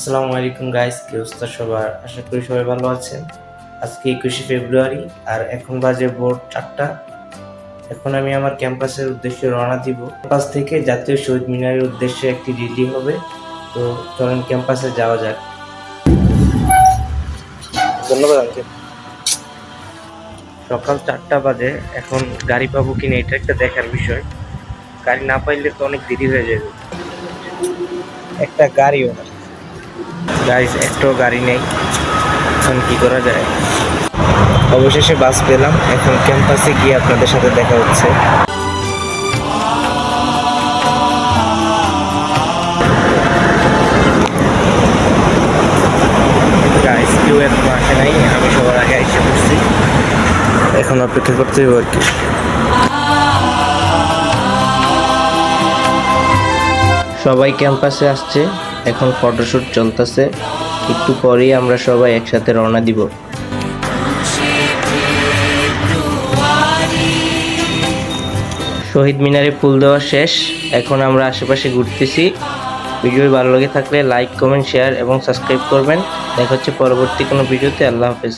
আসসালামু আলাইকুম গাইস, কি অবস্থা সবার? আশা করি সবাই ভালো আছেন। আজকে 21শে ফেব্রুয়ারি আর এখন বাজে ভোর 4টা। এখন আমি আমার ক্যাম্পাসের উদ্দেশ্যে রওনা দিব। ক্যাম্পাস থেকে জাতীয় শহীদ মিনারের উদ্দেশ্যে একটি রেলি হবে, তো চলেন ক্যাম্পাসে যাওয়া যাক। ধন্যবাদ আঙ্কেল। সকাল 4টা বাজে, এখন গাড়ি পাবো কিনা এটা একটা দেখার বিষয়। গাড়ি না পাইলে তো অনেক দেরি হয়ে যাবে। একটা গাড়িও না গাইস, একটাও গাড়ি নেই। এখন কি করা যায়? অবশেষে বাস পেলাম। এখন ক্যাম্পাসে গিয়ে আপনাদের সাথে দেখা হচ্ছে। গাইস, কেউ এখন আসে নাই, আমি সবার আগে এসে পড়ছি। এখন অপেক্ষা করতে হবে আর কি। সবাই ক্যাম্পাসে আসছে, এখন ফটোশুট চলতেছে। একটু পরেই আমরা সবাই একসাথে রওনা দিব। শহীদ মিনারে ফুল দেওয়া শেষ, এখন আমরা আশেপাশে ঘুরতেছি। ভিডিও ভালো লেগে থাকলে লাইক, কমেন্ট, শেয়ার এবং সাবস্ক্রাইব করবেন। দেখা হচ্ছে পরবর্তী কোনো ভিডিওতে। আল্লাহ হাফেজ।